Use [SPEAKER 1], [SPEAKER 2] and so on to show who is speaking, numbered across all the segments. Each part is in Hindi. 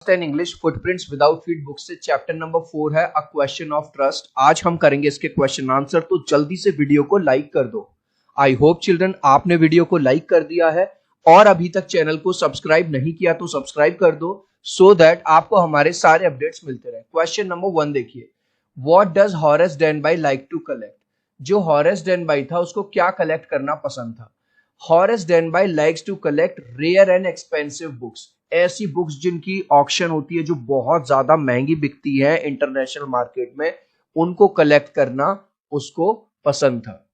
[SPEAKER 1] 10 English footprints without feet book से चैप्टर नंबर 4 है अ क्वेश्चन ऑफ ट्रस्ट। आज हम करेंगे इसके क्वेश्चन आंसर, तो जल्दी से वीडियो को लाइक कर दो। आई होप चिल्ड्रन आपने वीडियो को लाइक कर दिया है और अभी तक चैनल को सब्सक्राइब नहीं किया तो सब्सक्राइब कर दो सो दैट आपको हमारे सारे अपडेट्स मिलते रहे। क्वेश्चन नंबर 1 देखिए, what does Horace Denby like to collect. जो हॉरेस डेनबाई था उसको क्या कलेक्ट करना पसंद था? Horace Denby likes to collect rare and expensive books. ऐसी बुक्स जिनकी ऑक्शन होती है, जो बहुत ज्यादा महंगी बिकती है इंटरनेशनल मार्केट में, उनको कलेक्ट करना उसको पसंद था।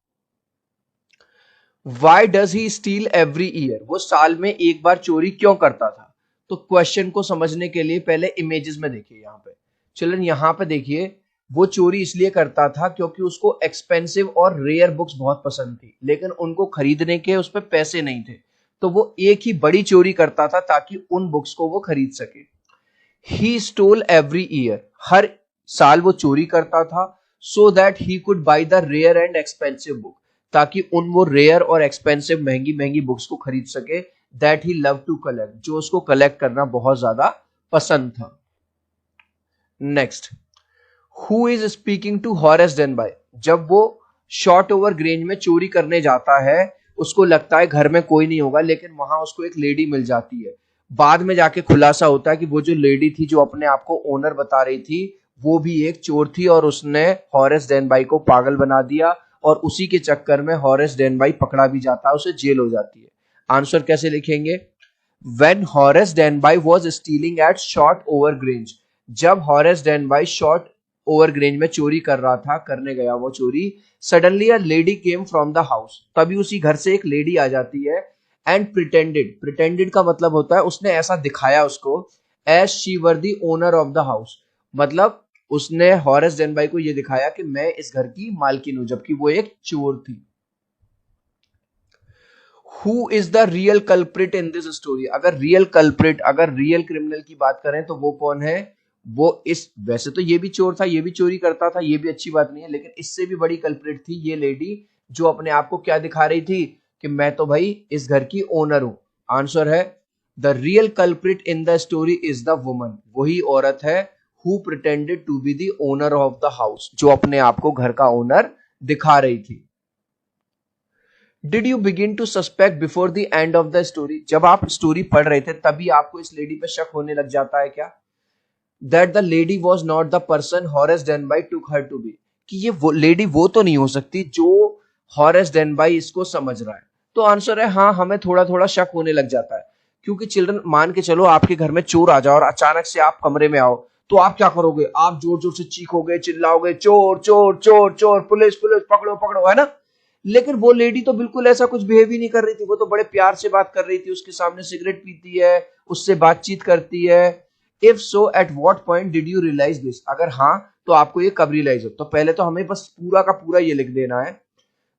[SPEAKER 1] Why does he steal every year? वो साल में एक बार चोरी क्यों करता था? तो क्वेश्चन को समझने के लिए पहले इमेजेस में देखिए। यहाँ पे चिल्ड्रन, यहाँ पे देखिए, वो चोरी इसलिए करता था क्योंकि उसको एक्सपेंसिव और रेयर बुक्स बहुत पसंद थी, लेकिन उनको खरीदने के उस पर पैसे नहीं थे, तो वो एक ही बड़ी चोरी करता था ताकि उन बुक्स को वो खरीद सके। ही स्टोल एवरी ईयर, हर साल वो चोरी करता था, so that he could buy the rare and expensive book, ताकि उन वो रेयर और एक्सपेंसिव महंगी महंगी बुक्स को खरीद सके। That he love to collect, जो उसको कलेक्ट करना बहुत ज्यादा पसंद था। Next, who is speaking to Horace Denby. जब वो शॉर्ट ओवर ग्रेंज में चोरी करने जाता है, उसको लगता है घर में कोई नहीं होगा, लेकिन वहां उसको एक लेडी मिल जाती है। बाद में जाके खुलासा होता है कि वो जो लेडी थी, जो अपने आप को ओनर बता रही थी, वो भी एक चोर थी और उसने हॉरेस डेनबाई को पागल बना दिया, और उसी के चक्कर में हॉरेस डेनबाई पकड़ा भी जाता है, उसे जेल हो जाती है। आंसर कैसे लिखेंगे? When Horace Denby was stealing at short over Grange, जब Horace Denby short over Grange में चोरी कर रहा था, करने गया वो चोरी, suddenly a lady came from the house, तभी उसी घर से एक लेडी आ जाती है। एंड प्रिटेंडेड, प्रिटेंडेड का मतलब होता है उसने ऐसा दिखाया उसको, as she were the owner of the house, मतलब उसने हॉरेस डेनबाई को यह दिखाया कि मैं इस घर की मालकिन हूं, जबकि वो एक चोर थी। Who is the real culprit in this story. अगर रियल कल्प्रिट, अगर रियल क्रिमिनल की बात करें तो वो कौन है? वो इस, वैसे तो ये भी चोर था, ये भी चोरी करता था, ये भी अच्छी बात नहीं है, लेकिन इससे भी बड़ी कल्प्रिट थी ये लेडी, जो अपने आप को क्या दिखा रही थी कि मैं तो भाई इस घर की ओनर हूं। आंसर है, the real culprit in the story is the woman, वही औरत है who pretended to be the owner of the house, जो अपने आप को घर का ओनर दिखा रही थी। Did you begin to suspect before the end of the story. जब आप स्टोरी पढ़ रहे थे तभी आपको इस लेडी पे शक होने लग जाता है क्या? That the lady was not the person Horace Denby took her to be, कि ये वो लेडी वो तो नहीं हो सकती जो हॉरेस डेनबाई इसको समझ रहा है। तो आंसर है हाँ, हमें थोड़ा थोड़ा शक होने लग जाता है, क्योंकि चिल्ड्रन मान के चलो आपके घर में चोर आ जाओ और अचानक से आप कमरे में आओ, तो आप क्या करोगे? आप जोर जोर से चीखोगे, चिल्लाओगे, चोर चोर चोर चोर, पुलिस पुलिस, पकड़ो पकड़ो, है ना? लेकिन वो लेडी तो बिल्कुल ऐसा कुछ बिहेव ही नहीं कर रही थी, वो तो बड़े प्यार से बात कर रही थी, उसके सामने सिगरेट पीती है, उससे बातचीत करती है। If so at what point did you realise this. अगर हाँ, तो आपको ये कब रियलाइज हो? तो पहले तो हमें बस पूरा का पूरा ये लिख देना है।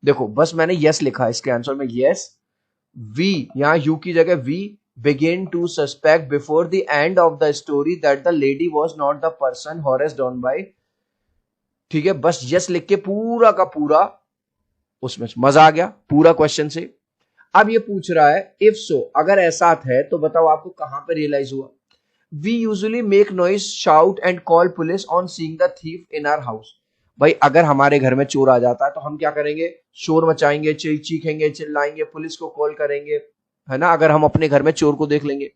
[SPEAKER 1] देखो, बस मैंने यस लिखा है इसके आंसर में, यस। वी, यहां यू की जगह we, begin to suspect before the end of the story that the lady was not the person Horace Downby। ठीक है, बस यस लिख के पूरा का पूरा, उसमें मजा आ गया पूरा क्वेश्चन से। अब ये पूछ रहा है इफ सो, अगर ऐसा है तो बताओ आपको कहां पे रियलाइज हुआ? We usually make noise, shout and call police on seeing the thief in our house. भाई अगर हमारे घर में चोर आ जाता है तो हम क्या करेंगे? शोर मचाएंगे, चीखेंगे, चिल्लाएंगे, पुलिस को कॉल करेंगे, है ना, अगर हम अपने घर में चोर को देख लेंगे।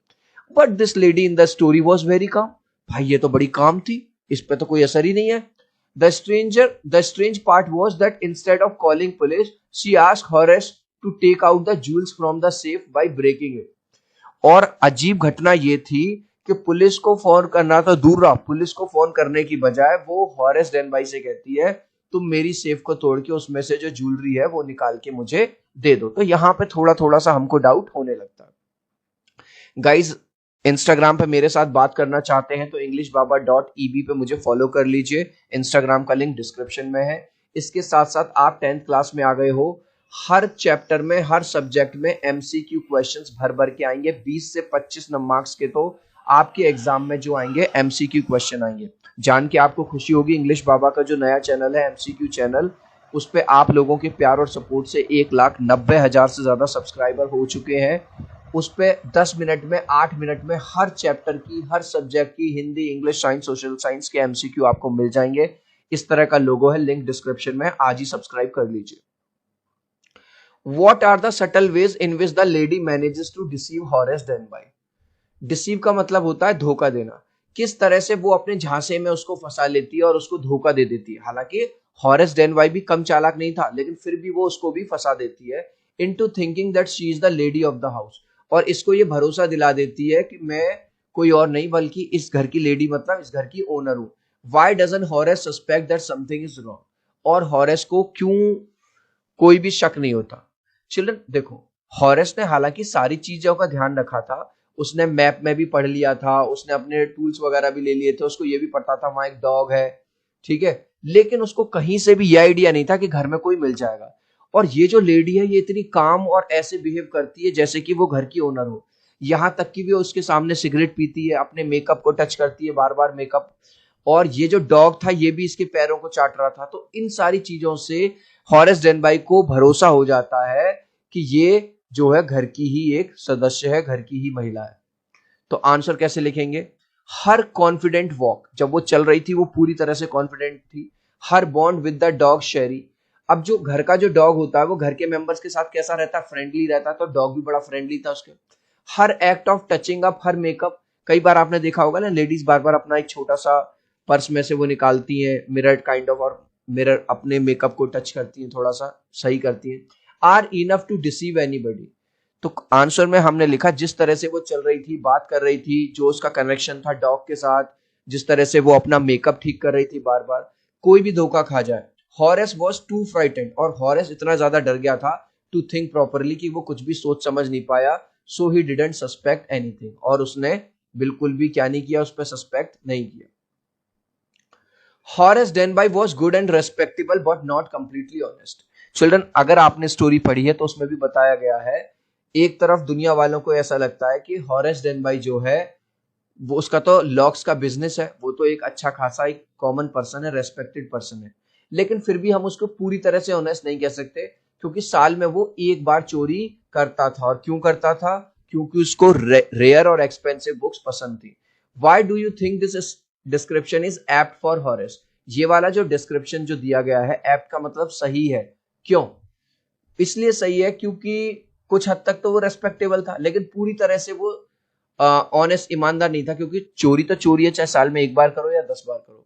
[SPEAKER 1] But this lady in the story was very calm. भाई ये तो बड़ी काम थी, इस पे तो कोई असर ही नहीं है। The strange part was that instead of calling police, she asked Horace to take out the jewels from the safe by breaking it। और अजीब घटना ये थी कि पुलिस को फोन करना तो दूर रहा, पुलिस को फोन करने की बजाय वो हॉरेस डेनबाई से कहती है तुम मेरी सेफ को तोड़ के उसमें से जो ज्वेलरी है वो निकाल के मुझे दे दो। तो यहाँ पे थोड़ा थोड़ा सा हमको डाउट होने लगता है। गाइज, इंस्टाग्राम पे मेरे साथ बात करना चाहते हैं तो englishbaba.eb पे मुझे फॉलो कर लीजिए, इंस्टाग्राम का लिंक डिस्क्रिप्शन में है। इसके साथ साथ आप 10th क्लास में आ गए हो, हर चैप्टर में, हर सब्जेक्ट में MCQ क्वेश्चंस भर भर के आएंगे, 20 से 25 मार्क्स के तो आपके एग्जाम में जो आएंगे MCQ क्वेश्चन आएंगे। जान के आपको खुशी होगी, इंग्लिश बाबा का जो नया चैनल है MCQ चैनल, उस पे आप लोगों के प्यार और सपोर्ट से 1,90,000 से ज्यादा सब्सक्राइबर हो चुके हैं। उस पे 10 मिनट में 8 मिनट में हर चैप्टर की, हर सब्जेक्ट की, Hindi, English, science, social science के एमसीक्यू आपको मिल जाएंगे। इस तरह का लोगो है, लिंक डिस्क्रिप्शन में, आज ही सब्सक्राइब कर लीजिए। What are the subtle ways in which the lady manages to deceive Horace Denby? Deceive का मतलब होता है धोखा देना। किस तरह से वो अपने झांसे में उसको फंसा लेती है और उसको धोखा दे देती है। हालांकि हॉरेस डेनवाई भी कम चालाक नहीं था, लेकिन फिर भी वो उसको भी फंसा देती है into thinking that she is the lady of the house, और इसको ये भरोसा दिला देती है कि मैं कोई और नहीं बल्कि इस घर की लेडी, मतलब इस घर की ओनर हूं। Why doesn't Horace suspect that something is wrong? और हॉरेस को क्यों कोई भी शक नहीं होता? चिल्ड्रन देखो, हॉरेस ने हालांकि सारी चीजों का ध्यान रखा था, उसने मैप में भी पढ़ लिया था, उसने अपने टूल्स वगैरह भी ले लिए थे, उसको ये भी पता था वहां एक डॉग है, ठीक है, लेकिन उसको कहीं से भी ये आइडिया नहीं था कि घर में कोई मिल जाएगा। और ये जो लेडी है ये इतनी काम और ऐसे बिहेव करती है जैसे कि वो घर की ओनर हो। यहां तक कि वो उसके सामने सिगरेट पीती है, अपने मेकअप को टच करती है बार बार मेकअप, और ये जो डॉग था ये भी इसके पैरों को चाट रहा था। तो इन सारी चीजों से हॉरेस डेनबाई को भरोसा हो जाता है कि ये जो है घर की ही एक सदस्य है, घर की ही महिला है। तो आंसर कैसे लिखेंगे? हर कॉन्फिडेंट वॉक, जब वो चल रही थी वो पूरी तरह से कॉन्फिडेंट थी। हर बॉन्ड विद द डॉग शेरी, अब जो घर का जो डॉग होता है वो घर के मेंबर्स के साथ कैसा रहता है? फ्रेंडली रहता है, तो डॉग भी बड़ा फ्रेंडली था उसके। Her act of touching up, her makeup, कई बार आपने देखा होगा ना लेडीज बार बार अपना एक छोटा सा पर्स में से वो निकालती हैं मिरर काइंड ऑफ, और मिरर अपने मेकअप को टच करती हैं, थोड़ा सा सही करती हैं। Are enough to deceive anybody, तो आंसर में हमने लिखा जिस तरह से वो चल रही थी, बात कर रही थी, जो उसका कनेक्शन था डॉग के साथ, जिस तरह से वो अपना मेकअप ठीक कर रही थी बार बार, कोई भी धोखा खा जाए। हॉरेस वॉज टू फ्राइटेंड, और हॉरेस इतना ज्यादा डर गया था टू थिंक प्रॉपरली, कि वो कुछ भी सोच समझ नहीं पाया। सो ही डिडंट सस्पेक्ट एनीथिंग, और उसने बिल्कुल भी क्या नहीं किया, उस पर सस्पेक्ट नहीं किया। Horace Denby was good and respectable but not completely honest. Children, अगर आपने स्टोरी पढ़ी है तो उसमें भी बताया गया है, एक तरफ दुनिया वालों को ऐसा लगता है कि हॉरेस डेनबाई जो है वो, उसका तो लॉक्स का बिजनेस है, वो तो एक अच्छा खासा एक कॉमन पर्सन है, रेस्पेक्टेड पर्सन है, लेकिन फिर भी हम उसको पूरी तरह से ऑनेस्ट नहीं कह सकते, क्योंकि साल में वो एक बार चोरी करता था। और क्यों करता था? क्योंकि उसको रेयर और एक्सपेंसिव बुक्स पसंद थी। Why do you think this description is apt for Horace? ये वाला जो डिस्क्रिप्शन जो दिया गया है, एप्ट का मतलब सही है। क्यों? इसलिए सही है क्योंकि कुछ हद तक तो वो रेस्पेक्टेबल था, लेकिन पूरी तरह से वो ऑनेस्ट, ईमानदार नहीं था, क्योंकि चोरी तो चोरी है, चाहे साल में एक बार करो या 10 बार करो।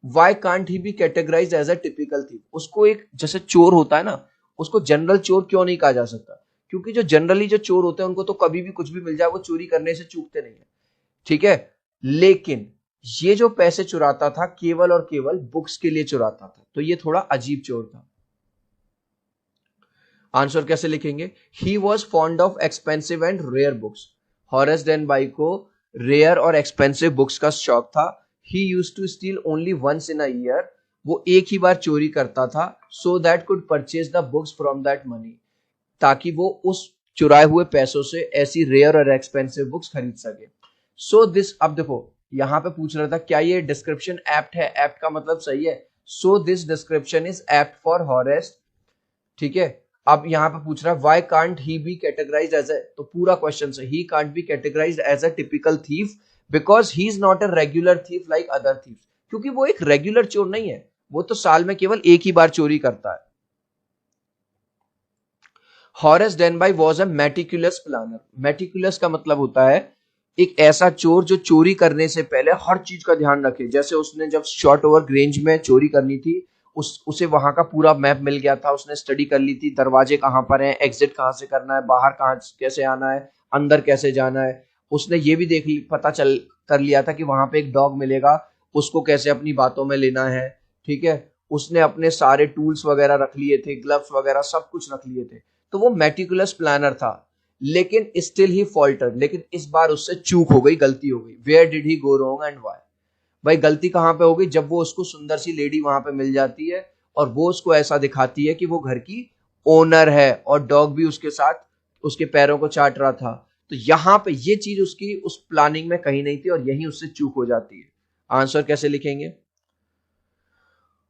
[SPEAKER 1] Why can't he be categorise as a typical thief? उसको एक, जैसे चोर होता है ना, उसको जनरल चोर क्यों नहीं कहा जा सकता? क्योंकि जो जनरली जो चोर होते हैं उनको तो कभी भी कुछ भी मिल जाए, वो चोरी करने से चूकते नहीं है, ठीक है। लेकिन ये जो पैसे चुराता था केवल और केवल बुक्स के लिए चुराता था, तो ये थोड़ा अजीब चोर था। आंसर कैसे लिखेंगे? He was fond of expensive and rare books. Horace Denby को रेयर और एक्सपेंसिव बुक्स का शौक था। He use to steal only once in a year, वो एक ही बार चोरी करता था, so that could purchase the books from that money, ताकि वो उस चुराए हुए पैसों से ऐसी रेयर और एक्सपेंसिव बुक्स खरीद सके। सो दिस, अब देखो यहां पे पूछ रहा था क्या ये डिस्क्रिप्शन एप्ट है? एप्ट का मतलब सही है। So this description is apt for Horace, ठीक है। अब यहां पे पूछ रहा है why can't he be categorised as a, तो पूरा क्वेश्चन से ही can't be categorised as a typical thief because he is not a regular thief like other thief, क्योंकि वो एक रेगुलर चोर नहीं है, वो तो साल में केवल एक ही बार चोरी करता है। Horace Denby was a meticulous planner. Meticulous का मतलब होता है एक ऐसा चोर जो चोरी करने से पहले हर चीज का ध्यान रखे। जैसे उसने जब शॉर्ट ओवर ग्रेंज में चोरी करनी थी, उसे वहां का पूरा मैप मिल गया था, उसने स्टडी कर ली थी, दरवाजे कहाँ पर हैं, एग्जिट कहाँ से करना है, बाहर कहाँ कैसे आना है, अंदर कैसे जाना है। उसने ये भी पता चल कर लिया था कि वहां पे एक डॉग मिलेगा, उसको कैसे अपनी बातों में लेना है, ठीक है। उसने अपने सारे टूल्स वगैरह रख लिए थे, ग्लव्स वगैरह सब कुछ रख लिए थे, तो वो मेटिकुलस प्लानर था। लेकिन स्टिल ही फॉल्टर्ड, लेकिन इस बार उससे चूक हो गई, गलती हो गई। Where did he go wrong and why? भाई गलती कहां पे हो गई? जब वो उसको सुंदर सी लेडी वहां पे मिल जाती है और वो उसको ऐसा दिखाती है कि वो घर की ओनर है, और डॉग भी उसके साथ उसके पैरों को चाट रहा था। तो यहां पे ये चीज उसकी उस प्लानिंग में कहीं नहीं थी, और यही उससे चूक हो जाती है। आंसर कैसे लिखेंगे?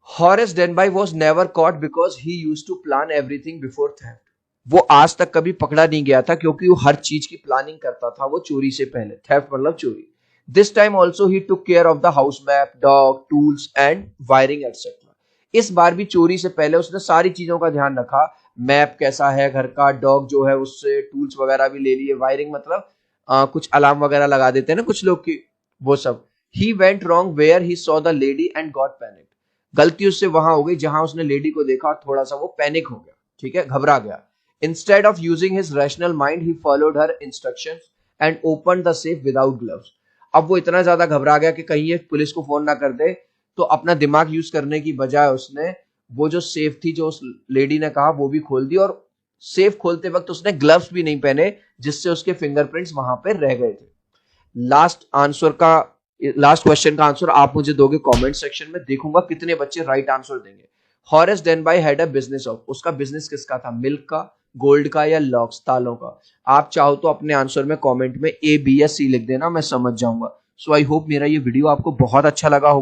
[SPEAKER 1] Horace Denby was never caught because he use to plan everything before theft. वो आज तक कभी पकड़ा नहीं गया था क्योंकि वो हर चीज की प्लानिंग करता था वो चोरी से पहले, थेफ्ट मतलब चोरी। This time also he took care of the house map, dog, tools and wiring etcetera. इस बार भी चोरी से पहले उसने सारी चीजों का ध्यान रखा। मैप कैसा है घर का, डॉग जो है उससे टूल्स वगैरह भी ले लिए, वायरिंग मतलब कुछ अलार्म वगैरह लगा देते हैं ना कुछ लोग की, वो सब। He went wrong where he saw the lady and got panic. गलती उससे वहां हो गई जहां उसने लेडी को देखा और थोड़ा सा वो पैनिक हो गया, ठीक है, घबरा गया। Instead of using his rational mind he followed her instructions and open the safe without gloves. अब वो इतना ज्यादा घबरा गया कि कहीं ये पुलिस को फोन ना कर दे, तो अपना दिमाग यूज करने की बजाय उसने वो जो सेफ थी जो उस लेडी ने कहा वो भी खोल दी, और सेफ खोलते वक्त उसने ग्लव्स भी नहीं पहने जिससे उसके फिंगरप्रिंट्स वहां पे रह गए थे। लास्ट क्वेश्चन का आंसर आप मुझे दोगे कमेंट सेक्शन में, देखूंगा कितने बच्चे राइट आंसर देंगे। Horace Denby had a business of, उसका बिजनेस किसका था, मिल्क का, गोल्ड का या लॉक्स, तालों का। आप चाहो तो अपने आंसर में कमेंट में ए, बी या सी लिख देना, मैं समझ जाऊंगा। सो आई होप मेरा ये वीडियो आपको बहुत अच्छा लगा हो।